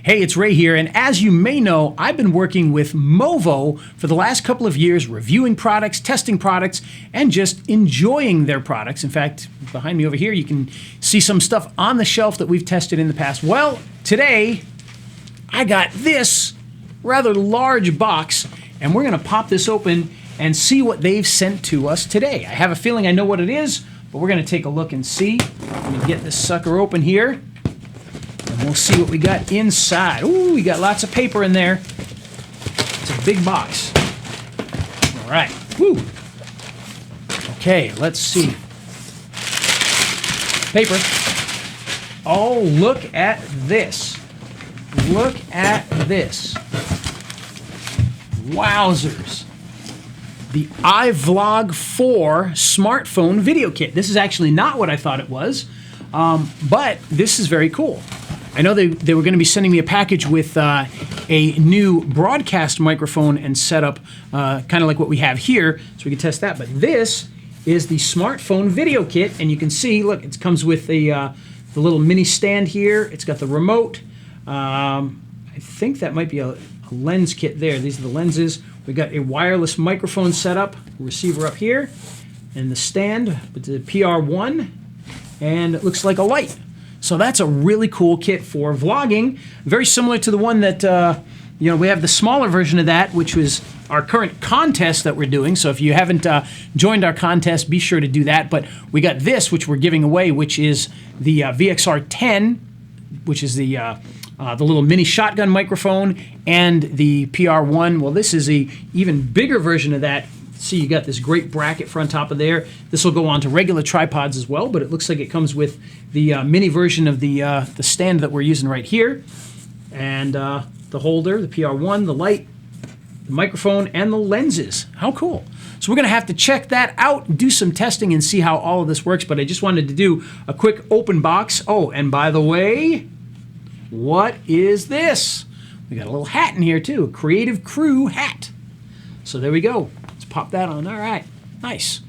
Hey, it's Ray here, and as you may know, I've been working with Movo for the last couple of years, reviewing products, testing products, and just enjoying their products. In fact, behind me over here, you can see some stuff on the shelf that we've tested in the past. Well, today, I got this rather large box, and we're going to pop this open and see what they've sent to us today. I have a feeling I know what it is, but we're going to take a look and see. Let me get this sucker open here. And we'll see what we got inside. Ooh, we got lots of paper in there. It's a big box. All right. Woo. Okay, let's see. Paper. Oh, look at this. Look at this. Wowzers. The iVlog4 smartphone video kit. This is actually not what I thought it was, but this is very cool. I know they were going to be sending me a package with a new broadcast microphone and setup, kind of like what we have here, so we can test that. But this is the smartphone video kit, and you can see, look, it comes with the little mini stand here. It's got the remote. I think that might be a lens kit there. These are the lenses. We got a wireless microphone setup, receiver up here, and the stand with the PR1, and it looks like a light. So that's a really cool kit for vlogging, very similar to the one that, we have the smaller version of that, which was our current contest that we're doing. So if you haven't joined our contest, be sure to do that. But we got this, which we're giving away, which is the VXR10, which is the little mini shotgun microphone, and the PR1. Well, this is a even bigger version of that. See, you got this great bracket for on top of there. This will go onto regular tripods as well, but it looks like it comes with the mini version of the stand that we're using right here, and the holder, the PR1, the light, the microphone, and the lenses. How cool. So we're going to have to check that out, do some testing, and see how all of this works, but I just wanted to do a quick open box. Oh, and by the way, what is this? We got a little hat in here too, a Creative Crew hat. So there we go. Let's pop that on. All right, nice.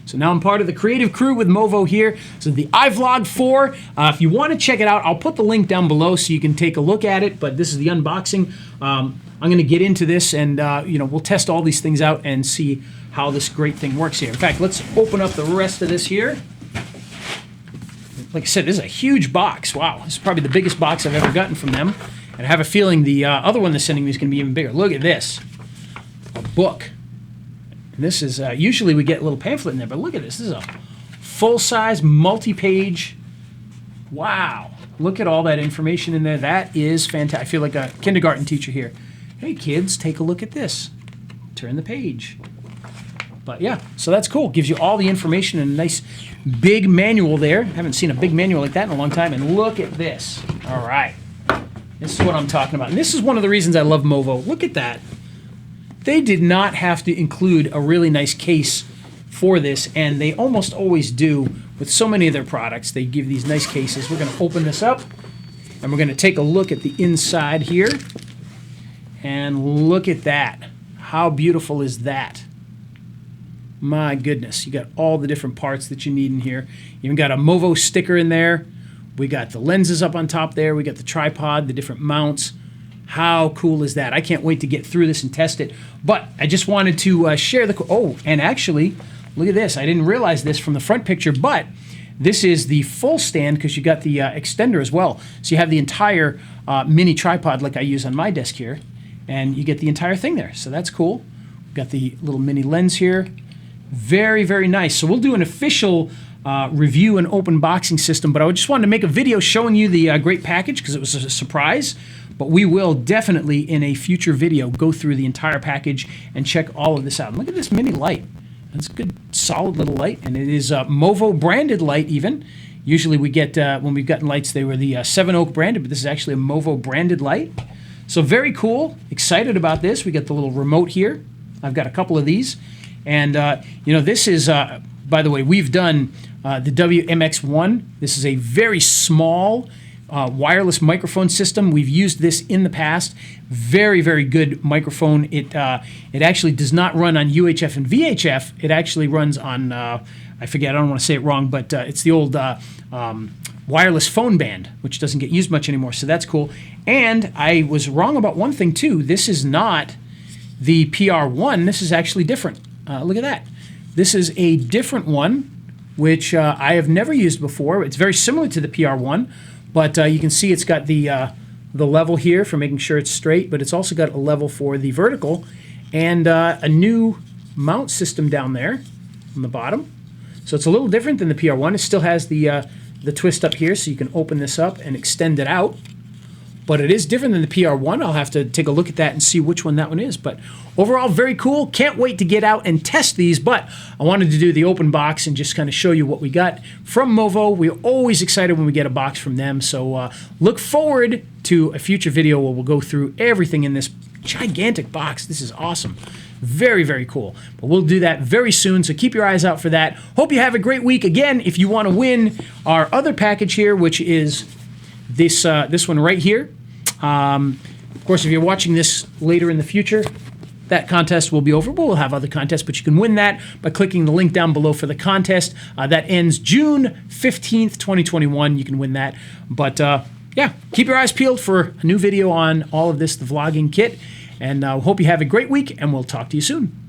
So now I'm part of the Creative Crew with Movo here. So the iVlog4, if you want to check it out, I'll put the link down below so you can take a look at it, but this is the unboxing. I'm going to get into this and, we'll test all these things out and see how this great thing works here. In fact, let's open up the rest of this here. Like I said, this is a huge box. Wow, this is probably the biggest box I've ever gotten from them. And I have a feeling the other one they're sending me is going to be even bigger. Look at this. A book. And this is, usually we get a little pamphlet in there, but look at this. This is a full-size, multi-page. Wow. Look at all that information in there. That is fantastic. I feel like a kindergarten teacher here. Hey, kids, take a look at this. Turn the page. But yeah, so that's cool. Gives you all the information in a nice big manual there. Haven't seen a big manual like that in a long time. And look at this. All right. This is what I'm talking about. And this is one of the reasons I love Movo. Look at that. They did not have to include a really nice case for this, and they almost always do with so many of their products. They give these nice cases. We're going to open this up, and we're going to take a look at the inside here. And look at that. How beautiful is that? My goodness, you got all the different parts that you need in here. You even got a Movo sticker in there. We got the lenses up on top there. We got the tripod, the different mounts. How cool is that? I can't wait to get through this and test it. But I just wanted to share the... Oh, and actually, look at this. I didn't realize this from the front picture, but this is the full stand because you got the extender as well. So you have the entire mini tripod like I use on my desk here, and you get the entire thing there. So that's cool. We've got the little mini lens here. Very, very nice. So we'll do an official review and open boxing system, but I just wanted to make a video showing you the great package because it was a surprise. But we will definitely, in a future video, go through the entire package and check all of this out. And look at this mini light. That's a good, solid little light, and it is a Movo branded light even. Usually we get, when we've gotten lights, they were the 7 Oak branded, but this is actually a Movo branded light. So very cool. Excited about this. We got the little remote here. I've got a couple of these. And, this is, by the way, we've done the WMX1. This is a very small wireless microphone system. We've used this in the past. Very, very good microphone. It actually does not run on UHF and VHF. It actually runs on, I forget, I don't want to say it wrong, but it's the old wireless phone band, which doesn't get used much anymore, so that's cool. And I was wrong about one thing too. This is not the PR1. This is actually different. Look at that. This is a different one, which I have never used before. It's very similar to the PR1, but you can see it's got the level here for making sure it's straight, but it's also got a level for the vertical, and a new mount system down there on the bottom. So it's a little different than the PR1. It still has the twist up here, so you can open this up and extend it out. But it is different than the PR1. I'll have to take a look at that and see which one that one is. But overall, very cool. Can't wait to get out and test these. But I wanted to do the open box and just kind of show you what we got from Movo. We're always excited when we get a box from them. So look forward to a future video where we'll go through everything in this gigantic box. This is awesome. Very, very cool. But we'll do that very soon, so keep your eyes out for that. Hope you have a great week. Again, if you want to win our other package here, which is this one right here. Of course, if you're watching this later in the future, that contest will be over. We'll have other contests, but you can win that by clicking the link down below for the contest. That ends June 15th, 2021. You can win that. But yeah, keep your eyes peeled for a new video on all of this, the vlogging kit. And hope you have a great week, and we'll talk to you soon.